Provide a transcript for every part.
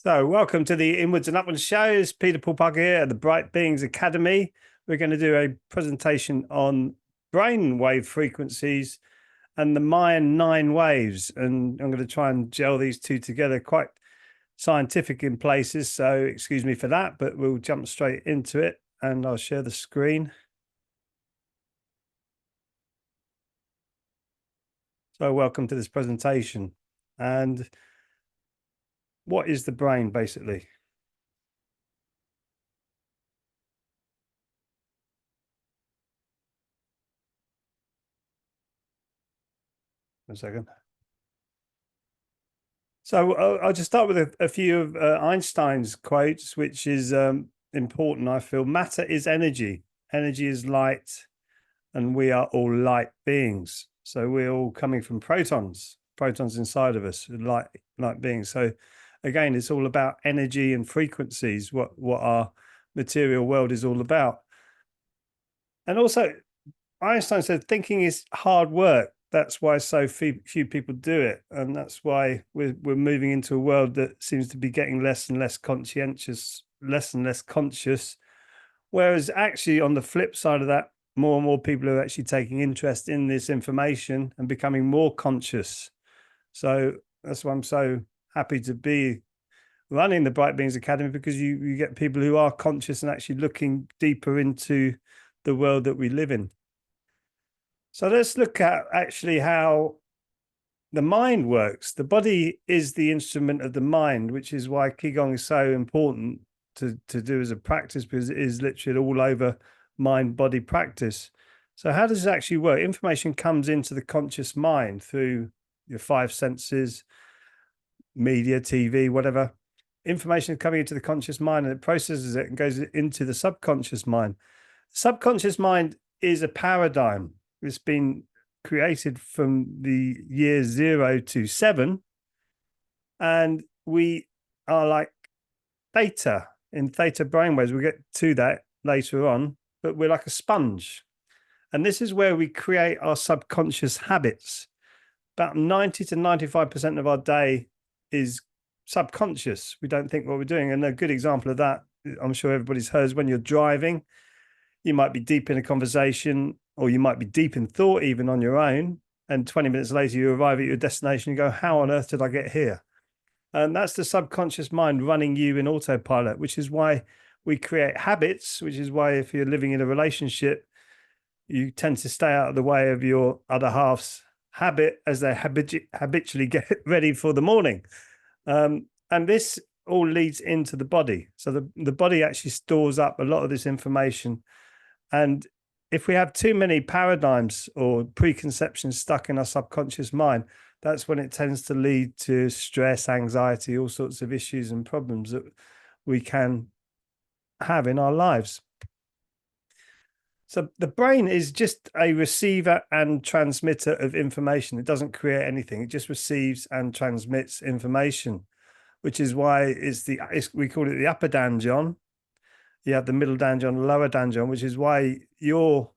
So, welcome to the Inwards and Upwards shows. Peter Paul Parker here at the Bright Beings Academy. We're going to do a presentation on brain wave frequencies and the Mayan 9 waves. And I'm going to try and gel these two together, quite scientific in places. So, excuse me for that, but we'll jump straight into it and I'll share the screen. So, welcome to this presentation. And what is the brain, basically? A second. So I'll just start with a few of Einstein's quotes, which is important, I feel. Matter is energy. Energy is light, and we are all light beings. So we're all coming from protons inside of us, light beings. So again, it's all about energy and frequencies, what our material world is all about. And also, Einstein said thinking is hard work. That's why so few people do it. And that's why we're moving into a world that seems to be getting less and less conscientious, less and less conscious. Whereas actually on the flip side of that, more and more people are actually taking interest in this information and becoming more conscious. So that's why I'm so happy to be running the Bright Beings Academy, because you get people who are conscious and actually looking deeper into the world that we live in. So let's look at actually how the mind works. The body is the instrument of the mind, which is why Qigong is so important to do as a practice, because it is literally all over mind-body practice. So how does it actually work? Information comes into the conscious mind through your five senses, media, TV, whatever. Information is coming into the conscious mind and it processes it and goes into the subconscious mind. Subconscious mind is a paradigm. It's been created from the year 0 to 7. And we are like theta in theta brainwaves. We'll get to that later on, but we're like a sponge. And this is where we create our subconscious habits. About 90 to 95% of our day is subconscious. We don't think what we're doing. And a good example of that, I'm sure everybody's heard, is when you're driving, you might be deep in a conversation, or you might be deep in thought even on your own. And 20 minutes later, you arrive at your destination and go, how on earth did I get here? And that's the subconscious mind running you in autopilot, which is why we create habits, which is why if you're living in a relationship, you tend to stay out of the way of your other half's habit as they habitually get ready for the morning. And this all leads into the body. So the body actually stores up a lot of this information. And if we have too many paradigms or preconceptions stuck in our subconscious mind, that's when it tends to lead to stress, anxiety, all sorts of issues and problems that we can have in our lives. So the brain is just a receiver and transmitter of information. It doesn't create anything. It just receives and transmits information, which is why we call it the upper danjon. You have the middle danjon, lower danjon, which is why your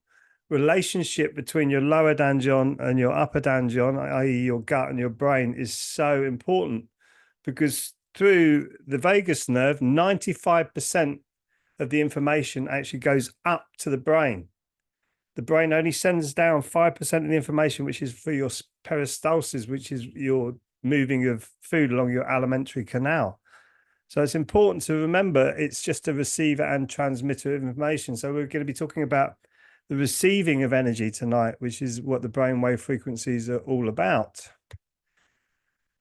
relationship between your lower danjon and your upper danjon, i.e. your gut and your brain, is so important, because through the vagus nerve, 95% of the information actually goes up to the brain. The brain only sends down 5% of the information, which is for your peristalsis, which is your moving of food along your alimentary canal. So it's important to remember it's just a receiver and transmitter of information. So we're going to be talking about the receiving of energy tonight, which is what the brainwave frequencies are all about.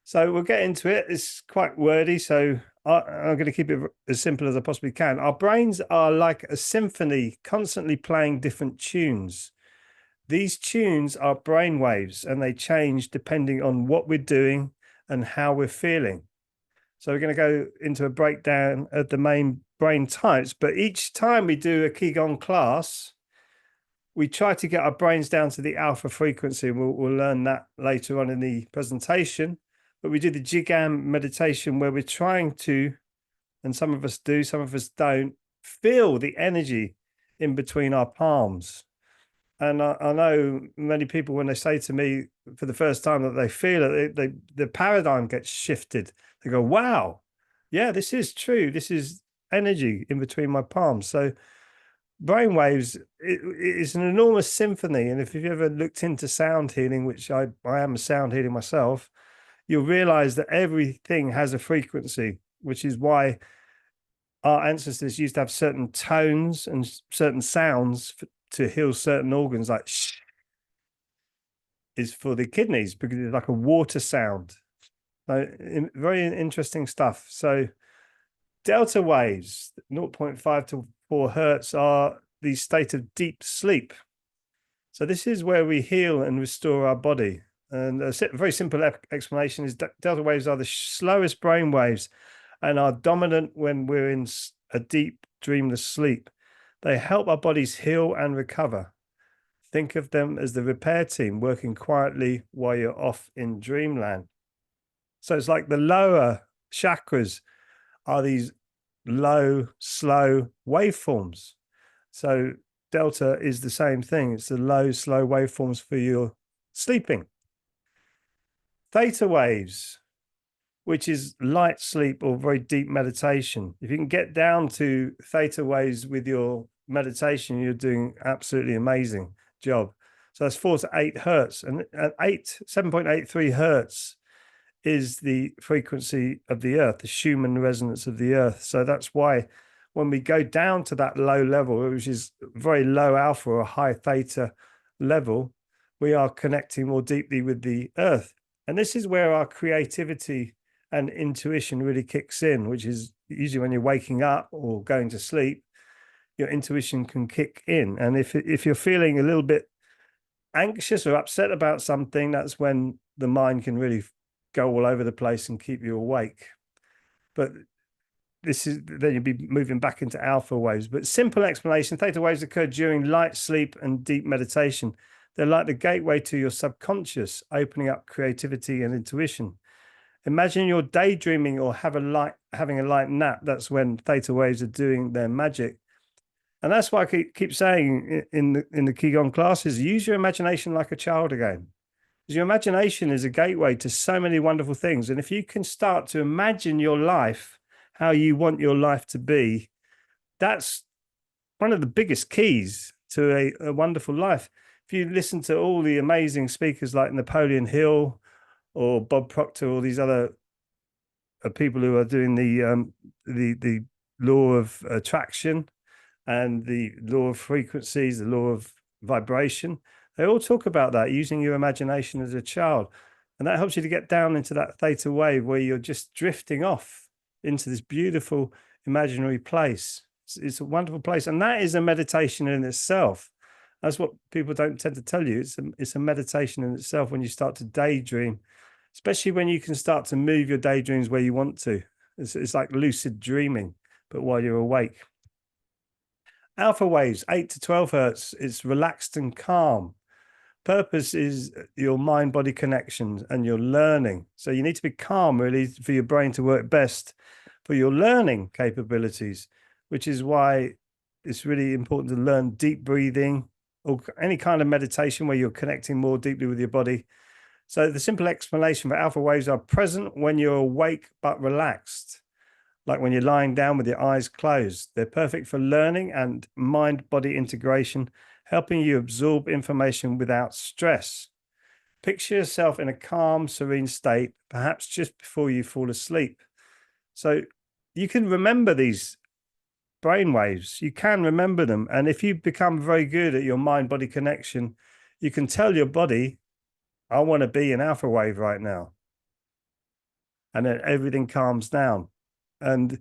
So we'll get into it. It's quite wordy, so I'm going to keep it as simple as I possibly can. Our brains are like a symphony, constantly playing different tunes. These tunes are brainwaves, and they change depending on what we're doing and how we're feeling. So we're going to go into a breakdown of the main brain types. But each time we do a Qigong class, we try to get our brains down to the alpha frequency. We'll learn that later on in the presentation. But we do the Jigam meditation where we're trying to, and some of us do, some of us don't, feel the energy in between our palms. And I know many people, when they say to me for the first time that they feel it, the paradigm gets shifted. They go, wow, Yeah, this is true. This is energy in between my palms. So brainwaves, it's an enormous symphony. And if you've ever looked into sound healing, which I am a sound healing myself, you'll realize that everything has a frequency, which is why our ancestors used to have certain tones and certain sounds to heal certain organs, like shh is for the kidneys because it's like a water sound. So, very interesting stuff. So delta waves, 0.5 to 4 hertz, are the state of deep sleep. So this is where we heal and restore our body. And a very simple explanation is delta waves are the slowest brain waves and are dominant when we're in a deep, dreamless sleep. They help our bodies heal and recover. Think of them as the repair team working quietly while you're off in dreamland. So it's like the lower chakras are these low, slow waveforms. So delta is the same thing. It's the low, slow waveforms for your sleeping. Theta waves, which is light sleep or very deep meditation. If you can get down to theta waves with your meditation, you're doing absolutely amazing job. So that's 4 to 8 hertz, and 7.83 hertz is the frequency of the earth, the Schumann resonance of the earth. So that's why when we go down to that low level, which is very low alpha or high theta level, we are connecting more deeply with the earth. And this is where our creativity and intuition really kicks in, which is usually when you're waking up or going to sleep, your intuition can kick in. And if you're feeling a little bit anxious or upset about something, that's when the mind can really go all over the place and keep you awake. But this is then you'll be moving back into alpha waves. But simple explanation, theta waves occur during light sleep and deep meditation. They're like the gateway to your subconscious, opening up creativity and intuition. Imagine you're daydreaming or having a light nap. That's when theta waves are doing their magic. And that's why I keep saying in the Qigong classes, use your imagination like a child again. Because your imagination is a gateway to so many wonderful things. And if you can start to imagine your life, how you want your life to be, that's one of the biggest keys to a wonderful life. If you listen to all the amazing speakers like Napoleon Hill or Bob Proctor, or these other people who are doing the law of attraction and the law of frequencies, the law of vibration, they all talk about that, using your imagination as a child. And that helps you to get down into that theta wave where you're just drifting off into this beautiful imaginary place. It's a wonderful place. And that is a meditation in itself. That's what people don't tend to tell you. It's a meditation in itself when you start to daydream, especially when you can start to move your daydreams where you want to. It's like lucid dreaming, but while you're awake. Alpha waves, 8 to 12 hertz. It's relaxed and calm. Purpose is your mind-body connections and your learning. So you need to be calm, really, for your brain to work best for your learning capabilities, which is why it's really important to learn deep breathing or any kind of meditation where you're connecting more deeply with your body. So the simple explanation for alpha waves are present when you're awake but relaxed, like when you're lying down with your eyes closed. They're perfect for learning and mind-body integration, helping you absorb information without stress. Picture yourself in a calm, serene state, perhaps just before you fall asleep. So you can remember these brain waves. You can remember them. And if you become very good at your mind-body connection, you can tell your body, I want to be an alpha wave right now. And then everything calms down. And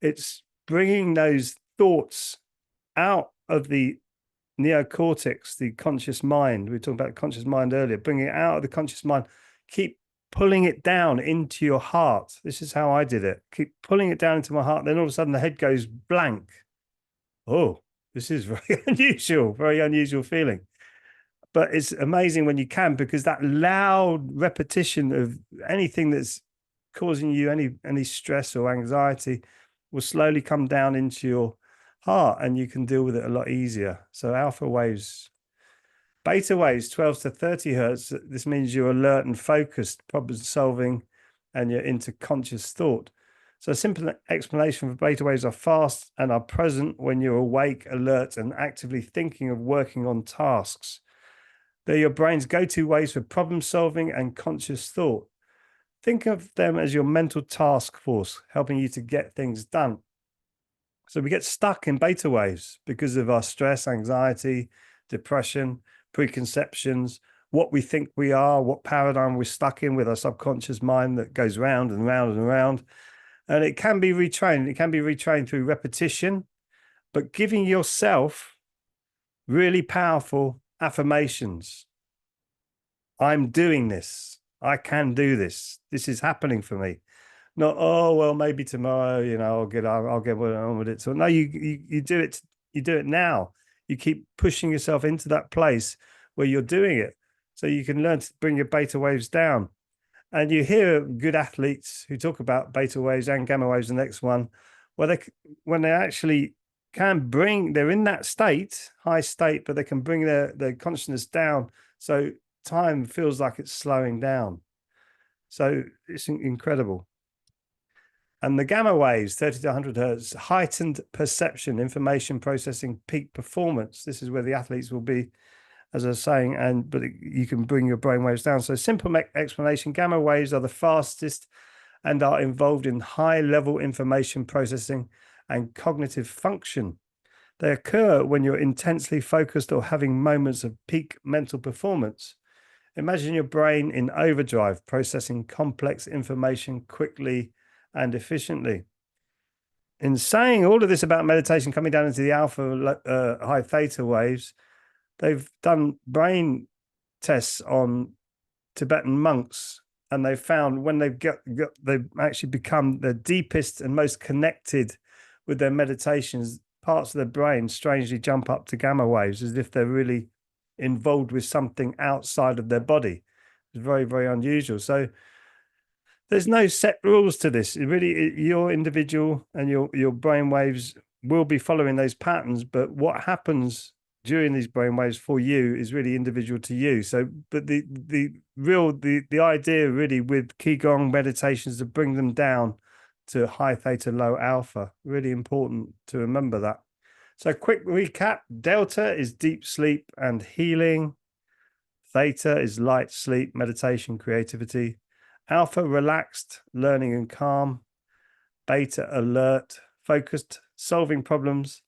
it's bringing those thoughts out of the neocortex, the conscious mind. We were talking about the conscious mind earlier, bringing it out of the conscious mind. Keep pulling it down into your heart. This is how I did it. Keep pulling it down into my heart. Then all of a sudden the head goes blank. Oh, this is very unusual feeling. But it's amazing when you can, because that loud repetition of anything that's causing you any stress or anxiety will slowly come down into your heart, and you can deal with it a lot easier. So alpha waves. Beta waves, 12 to 30 hertz. This means you're alert and focused, problem solving, and you're into conscious thought. So a simple explanation for beta waves are fast and are present when you're awake, alert, and actively thinking of working on tasks. They're your brain's go-to ways for problem solving and conscious thought. Think of them as your mental task force, helping you to get things done. So we get stuck in beta waves because of our stress, anxiety, depression, preconceptions, what we think we are, what paradigm we're stuck in with our subconscious mind that goes round and round and round. And it can be retrained. It can be retrained through repetition, but giving yourself really powerful affirmations. I'm doing this. I can do this. This is happening for me. Not, oh, well, maybe tomorrow, I'll get on with it. So no, you do it. You do it now. You keep pushing yourself into that place where you're doing it, so you can learn to bring your beta waves down. And you hear good athletes who talk about beta waves and gamma waves. The next one, when they actually they're in that state, high state, but they can bring their consciousness down. So time feels like it's slowing down. So it's incredible. And the gamma waves, 30 to 100 hertz, heightened perception, information processing, peak performance. This is where the athletes will be, as I was saying, but you can bring your brain waves down. So simple explanation, gamma waves are the fastest and are involved in high-level information processing and cognitive function. They occur when you're intensely focused or having moments of peak mental performance. Imagine your brain in overdrive, processing complex information quickly and efficiently. In saying all of this about meditation coming down into the alpha high theta waves, they've done brain tests on Tibetan monks, and they found when they've actually become the deepest and most connected with their meditations, parts of their brain strangely jump up to gamma waves as if they're really involved with something outside of their body. It's very, very unusual. So there's no set rules to this. Your individual and your brain waves will be following those patterns, but what happens during these brain waves for you is really individual to you. So, but the idea really with Qigong meditations to bring them down to high theta, low alpha. Really important to remember that. So, quick recap: Delta is deep sleep and healing. Theta is light sleep, meditation, creativity. Alpha, relaxed, learning and calm. Beta, alert, focused, solving problems.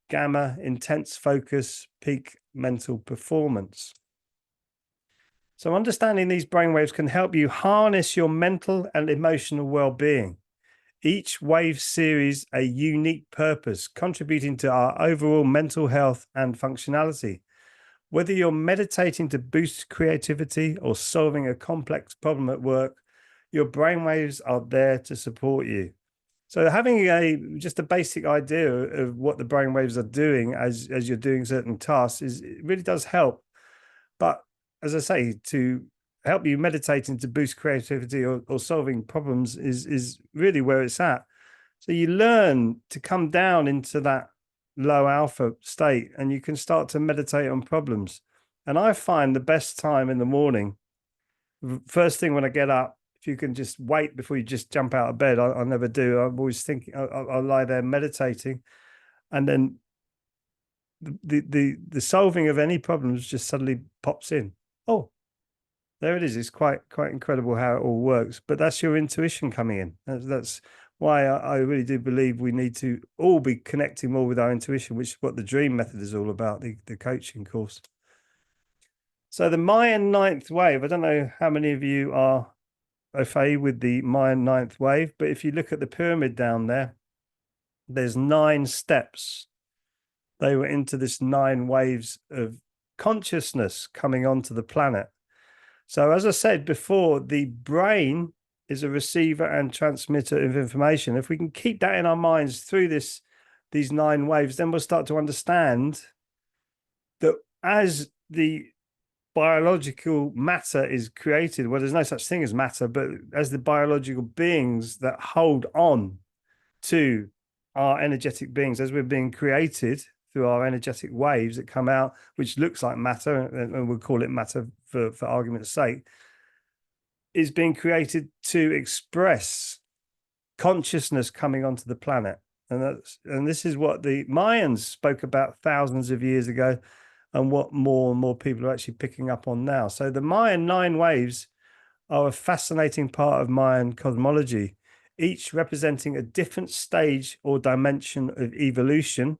Gamma, intense focus, peak mental performance. So understanding these brainwaves can help you harness your mental and emotional well-being. Each wave series a unique purpose, contributing to our overall mental health and functionality. Whether you're meditating to boost creativity or solving a complex problem at work, your brainwaves are there to support you. So having just a basic idea of what the brainwaves are doing as you're doing certain tasks it really does help. But as I say, to help you meditating to boost creativity or solving problems is really where it's at. So you learn to come down into that low alpha state and you can start to meditate on problems. And I find the best time in the morning, first thing when I get up, if you can just wait before you just jump out of bed. I never do. I'm always thinking, I'll lie there meditating, and then the solving of any problems just suddenly pops in. Oh, there it is. It's quite incredible how it all works. But that's your intuition coming in. That's why I really do believe we need to all be connecting more with our intuition, which is what the dream method is all about, the coaching course. So the Mayan 9th wave, I don't know how many of you are au fait with the Mayan 9th wave, but if you look at the pyramid down there, there's 9 steps. They were into this 9 waves of consciousness coming onto the planet. So as I said before, the brain is a receiver and transmitter of information. If we can keep that in our minds through these 9 waves, then we'll start to understand that as the biological matter is created, well, there's no such thing as matter, but as the biological beings that hold on to our energetic beings, as we're being created through our energetic waves that come out, which looks like matter, and we'll call it matter for argument's sake, is being created to express consciousness coming onto the planet. And this is what the Mayans spoke about thousands of years ago, and what more and more people are actually picking up on now. So the Mayan 9 waves are a fascinating part of Mayan cosmology, each representing a different stage or dimension of evolution,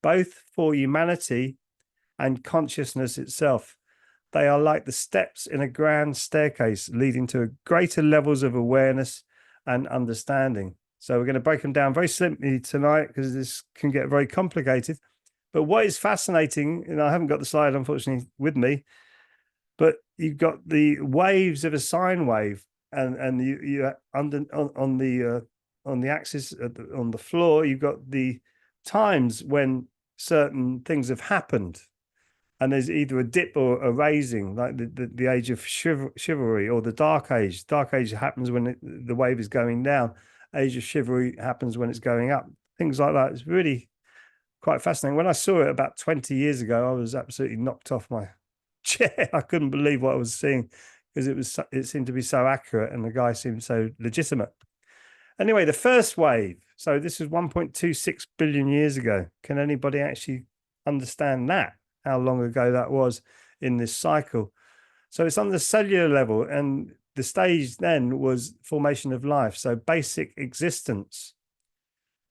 both for humanity and consciousness itself. They are like the steps in a grand staircase leading to greater levels of awareness and understanding. So we're going to break them down very simply tonight, because this can get very complicated. But what is fascinating, and I haven't got the slide, unfortunately, with me, but you've got the waves of a sine wave, and you under on the axis on the floor, you've got the times when certain things have happened, and there's either a dip or a raising, like the age of chivalry, or the dark age. Dark age happens when the wave is going down. Age of chivalry happens when it's going up. Things like that. It's really quite fascinating. When I saw it about 20 years ago, I was absolutely knocked off my chair. I couldn't believe what I was seeing, because it seemed to be so accurate, and the guy seemed so legitimate. Anyway, the first wave. So this is 1.26 billion years ago. Can anybody actually understand that? How long ago that was in this cycle? So it's on the cellular level, and the stage then was formation of life, so basic existence.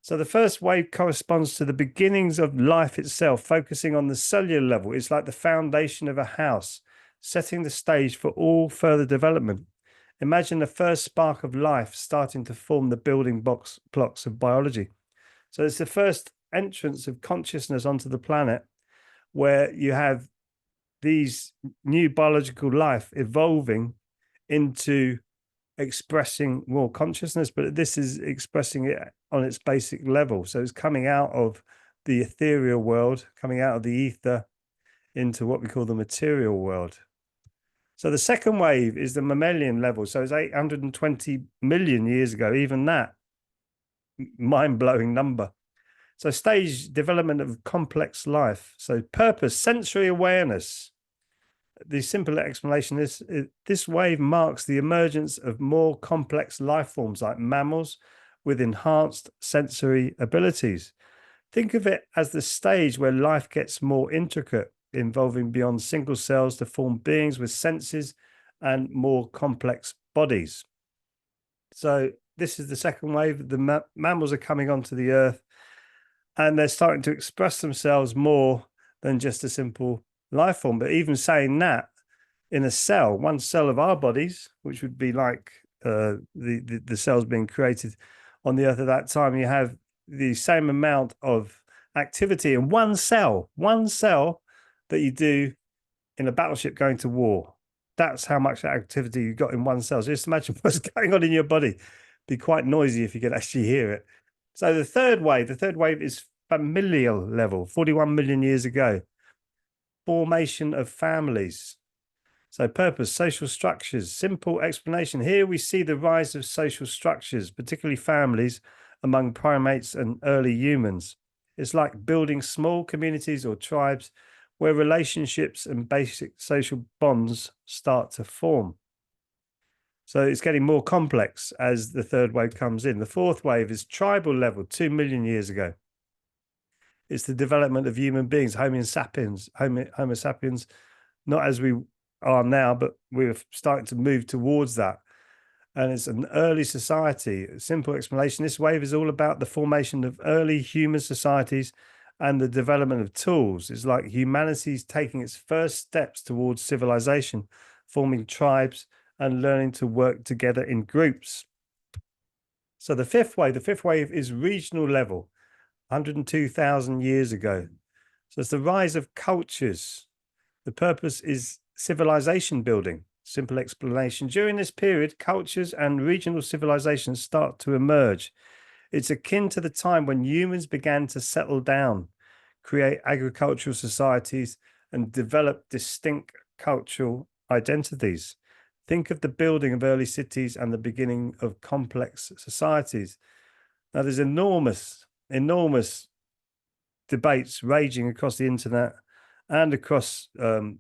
So the first wave corresponds to the beginnings of life itself, focusing on the cellular level. It's like the foundation of a house, setting the stage for all further development. Imagine the first spark of life starting to form the building blocks of biology. So it's the first entrance of consciousness onto the planet, where you have these new biological life evolving into expressing more consciousness, but this is expressing it on its basic level. So it's coming out of the ethereal world, coming out of the ether into what we call the material world. So the second wave is the mammalian level. So it's 820 million years ago, even that mind-blowing number. So stage development of complex life. So purpose, sensory awareness. The simple explanation is this wave marks the emergence of more complex life forms like mammals with enhanced sensory abilities. Think of it as the stage where life gets more intricate, involving beyond single cells to form beings with senses and more complex bodies. So this is the second wave. The mammals are coming onto the earth, and they're starting to express themselves more than just a simple life form. But even saying that, in a cell, one cell of our bodies, which would be like the cells being created on the earth at that time, you have the same amount of activity in one cell that you do in a battleship going to war. That's how much activity you've got in one cell. So just imagine what's going on in your body. It'd be quite noisy if you could actually hear it. So the third wave is familial level, 41 million years ago. Formation of families. So purpose, social structures, simple explanation. Here we see the rise of social structures, particularly families among primates and early humans. It's like building small communities or tribes where relationships and basic social bonds start to form. So it's getting more complex as the third wave comes in. The fourth wave is tribal level, 2 million years ago. It's the development of human beings, Homo sapiens, not as we are now, but we're starting to move towards that. And it's an early society. A simple explanation. This wave is all about the formation of early human societies and the development of tools. It's like humanity's taking its first steps towards civilization, forming tribes and learning to work together in groups. So the fifth wave is regional level, 102,000 years ago. So it's the rise of cultures. The purpose is civilization building. Simple explanation. During this period, cultures and regional civilizations start to emerge. It's akin to the time when humans began to settle down, create agricultural societies, and develop distinct cultural identities. Think of the building of early cities and the beginning of complex societies. Now, there's enormous debates raging across the internet and across the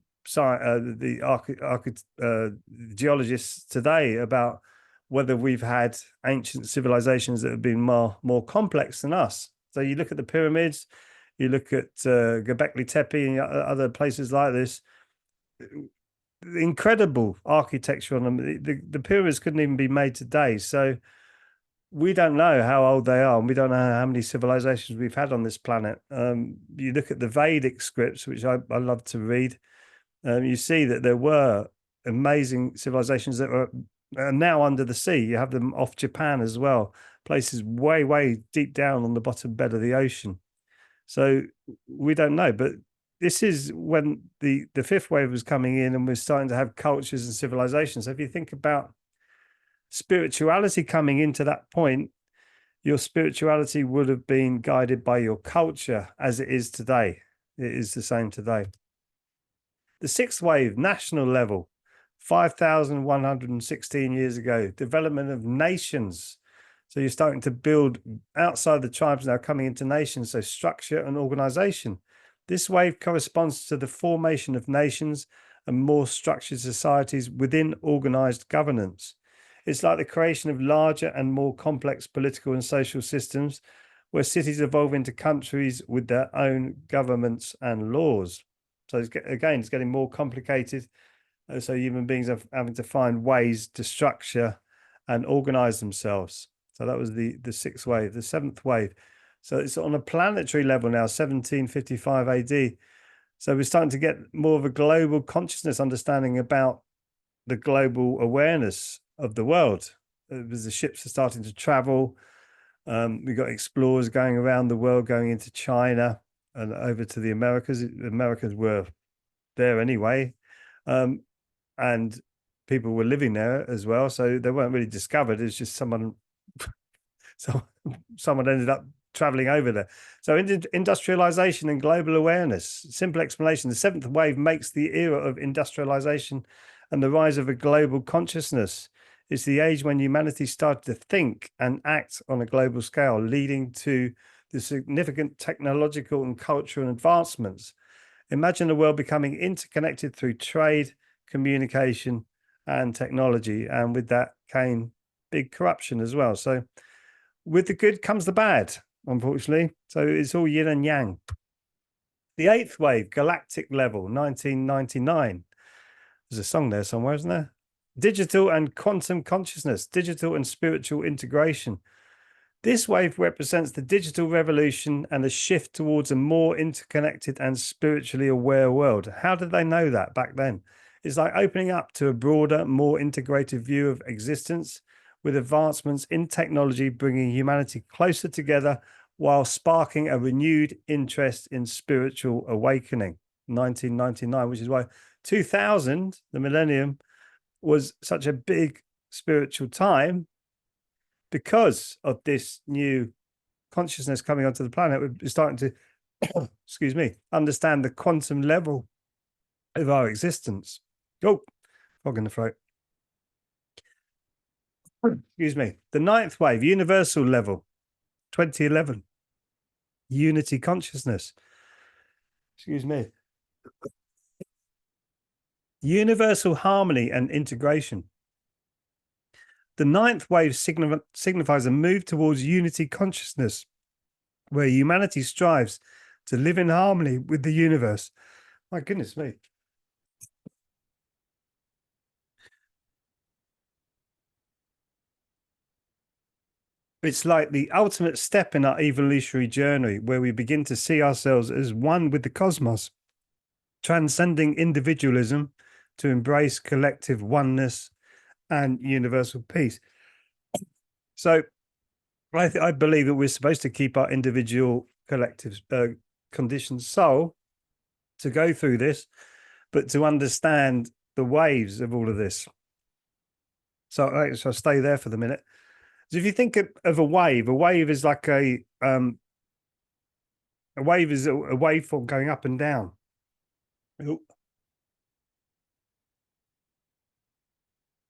geologists today about whether we've had ancient civilizations that have been more complex than us. So you look at the pyramids, you look at Göbekli Tepe and other places like this, incredible architecture on them. The pyramids couldn't even be made today. So we don't know how old they are, and we don't know how many civilizations we've had on this planet. You look at the Vedic scripts, which I love to read. You see that there were amazing civilizations that are now under the sea. You have them off Japan as well, places way deep down on the bottom bed of the ocean. So we don't know, but this is when the fifth wave was coming in, and we're starting to have cultures and civilizations. So if you think about spirituality coming into that point, your spirituality would have been guided by your culture as it is today. It is the same today. The sixth wave, national level, 5,116 years ago, development of nations. So you're starting to build outside the tribes now, coming into nations, so structure and organization. This wave corresponds to the formation of nations and more structured societies within organized governance. It's like the creation of larger and more complex political and social systems where cities evolve into countries with their own governments and laws. So it's getting more complicated. So human beings are having to find ways to structure and organize themselves. So that was the sixth wave. The seventh wave, so it's on a planetary level now, 1755 AD. So we're starting to get more of a global consciousness understanding about the global awareness of the world. As the ships are starting to travel, we've got explorers going around the world, going into China and over to the Americas. The Americas were there anyway, and people were living there as well. So they weren't really discovered. It's just someone ended up traveling over there. So industrialization and global awareness. Simple explanation: the seventh wave makes the era of industrialization and the rise of a global consciousness. It's the age when humanity started to think and act on a global scale, leading to the significant technological and cultural advancements. Imagine the world becoming interconnected through trade, communication, and technology. And with that came big corruption as well. So with the good comes the bad, unfortunately. So it's all yin and yang. The eighth wave, galactic level, 1999. There's a song there somewhere, isn't there? Digital and quantum consciousness, digital and spiritual integration. This wave represents the digital revolution and a shift towards a more interconnected and spiritually aware world. How did they know that back then? It's like opening up to a broader, more integrated view of existence, with advancements in technology bringing humanity closer together while sparking a renewed interest in spiritual awakening. 1999, which is why 2000, the millennium, was such a big spiritual time, because of this new consciousness coming onto the planet. We're starting to, excuse me, understand the quantum level of our existence. Oh, frog in the throat. Excuse me. The ninth wave, universal level, 2011. Unity consciousness. Excuse me. Universal harmony and integration. The ninth wave signifies a move towards unity consciousness, where humanity strives to live in harmony with the universe. My goodness me. It's like the ultimate step in our evolutionary journey, where we begin to see ourselves as one with the cosmos, transcending individualism to embrace collective oneness and universal peace. So I believe that we're supposed to keep our individual collective conditioned soul to go through this, but to understand the waves of all of this. So I'll stay there for the minute. So if you think of a wave is like a wave is a waveform going up and down. Ooh.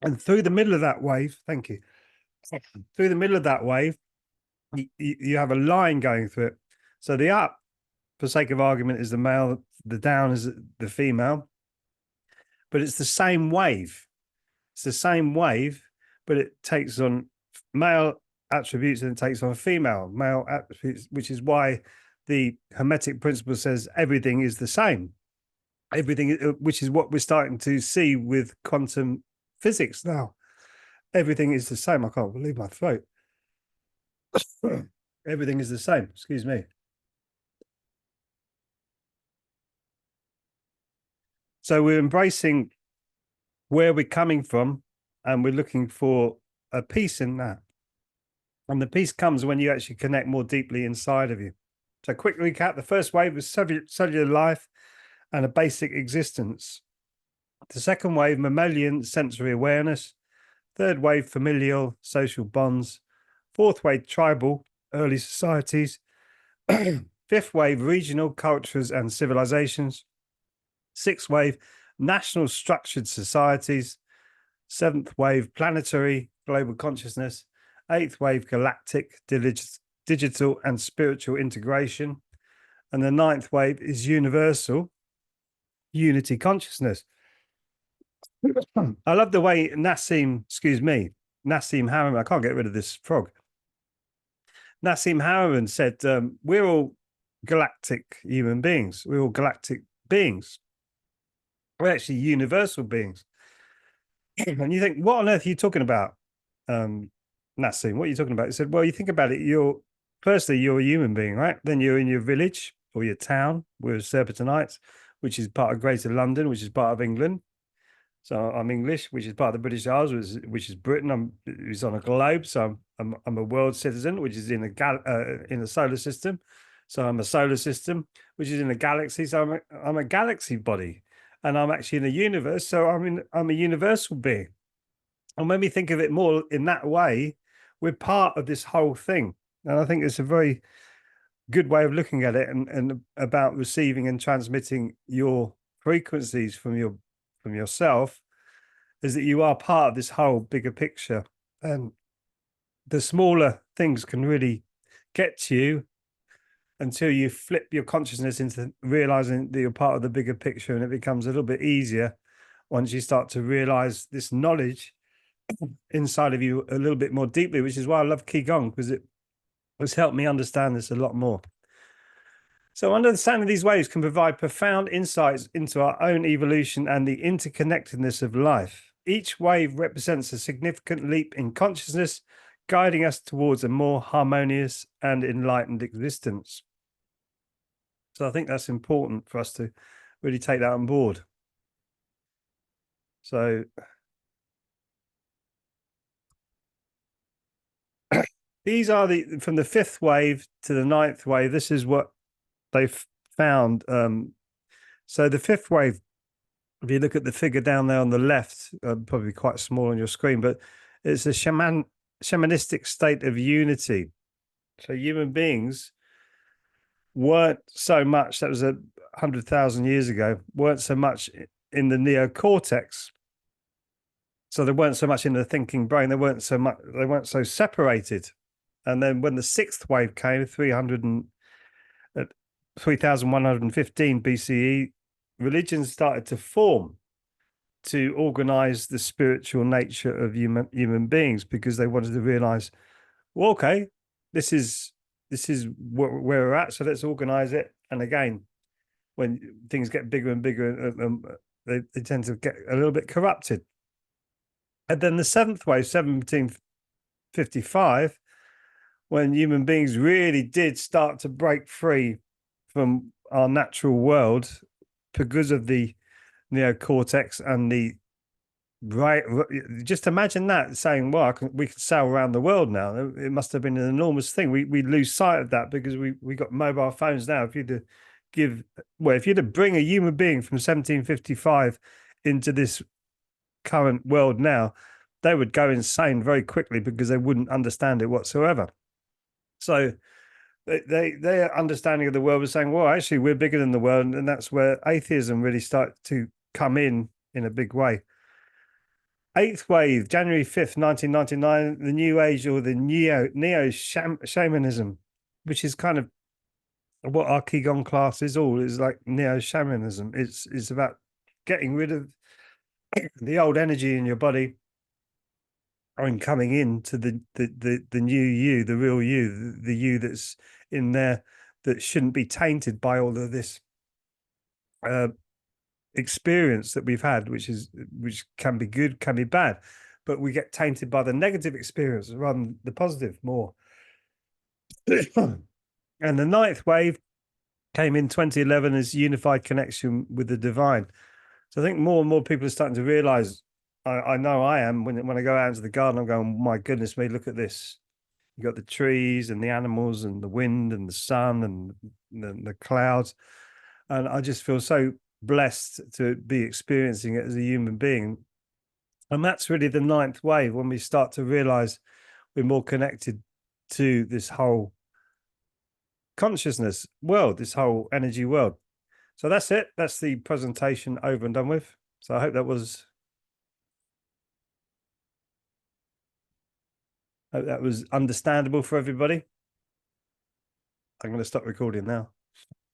And through the middle of that wave, thank you. Through the middle of that wave, you have a line going through it. So the up, for sake of argument, is the male, the down is the female, but it's the same wave. It's the same wave, but it takes on male attributes and it takes on female male attributes, which is why the Hermetic principle says everything is the same. Everything, which is what we're starting to see with quantum physics now. Everything is the same. I can't believe my throat. Everything is the same. Excuse me. So we're embracing where we're coming from, and we're looking for a peace in that. And the peace comes when you actually connect more deeply inside of you. So quick recap, the first wave was cellular life and a basic existence. The second wave, mammalian sensory awareness. Third wave, familial social bonds. Fourth wave, tribal early societies. Fifth wave, regional cultures and civilizations. Sixth wave, national structured societies. Seventh wave, planetary global consciousness. Eighth wave, galactic digital and spiritual integration. And the ninth wave is universal unity consciousness. I love the way Nassim Haramein, I can't get rid of this frog. Nassim Haramein said, we're all galactic human beings. We're all galactic beings. We're actually universal beings. And you think, what on earth are you talking about, Nassim? What are you talking about? He said, well, you think about it, firstly, you're a human being, right? Then you're in your village or your town. We're Serpentinites, which is part of Greater London, which is part of England. So I'm English, which is part of the British Isles, which is Britain. It's on a globe, so I'm a world citizen, which is in a solar system. So I'm a solar system, which is in a galaxy. So I'm a galaxy body, and I'm actually in a universe. So I'm a universal being. And when we think of it more in that way, we're part of this whole thing. And I think it's a very good way of looking at it, and about receiving and transmitting your frequencies from yourself, is that you are part of this whole bigger picture, and the smaller things can really get to you until you flip your consciousness into realizing that you're part of the bigger picture, and it becomes a little bit easier once you start to realize this knowledge inside of you a little bit more deeply, which is why I love Qigong, because it has helped me understand this a lot more. So understanding these waves can provide profound insights into our own evolution and the interconnectedness of life. Each wave represents a significant leap in consciousness, guiding us towards a more harmonious and enlightened existence. So I think that's important for us to really take that on board. So these are from the fifth wave to the ninth wave. This is what they've found. So the fifth wave, if you look at the figure down there on the left, probably quite small on your screen, but it's a shamanistic state of unity. So human beings weren't so much, that was 100,000 years ago, weren't so much in the neocortex. So they weren't so much in the thinking brain. They weren't so separated. And then when the sixth wave came, 3115 BCE, religions started to form to organize the spiritual nature of human beings, because they wanted to realize, well, okay, this is where we're at, so let's organize it. And again, when things get bigger and bigger, they tend to get a little bit corrupted. And then the seventh wave, 1755, when human beings really did start to break free from our natural world because of the neocortex and the right. Just imagine that, saying, well, we can sail around the world now. It must have been an enormous thing. We lose sight of that because we got mobile phones now. If you'd bring a human being from 1755 into this current world now, they would go insane very quickly because they wouldn't understand it whatsoever. So their understanding of the world was saying, well, actually, we're bigger than the world. And that's where atheism really started to come in a big way. Eighth wave, January 5th, 1999, the New Age, or the neo-shamanism, which is kind of what our Qigong class is all, is like neo-shamanism. It's about getting rid of the old energy in your body I'm coming into the new you, the real you, the you that's in there that shouldn't be tainted by all of this experience that we've had, which can be good, can be bad, but we get tainted by the negative experience rather than the positive more. And the ninth wave came in 2011 as unified connection with the divine. So I think more and more people are starting to realize, I know I am, when I go out into the garden, I'm going, my goodness me, look at this. You got the trees and the animals and the wind and the sun and the clouds. And I just feel so blessed to be experiencing it as a human being. And that's really the ninth wave, when we start to realize we're more connected to this whole consciousness world, this whole energy world. So that's it. That's the presentation over and done with. So I hope that was understandable for everybody. I'm going to stop recording now.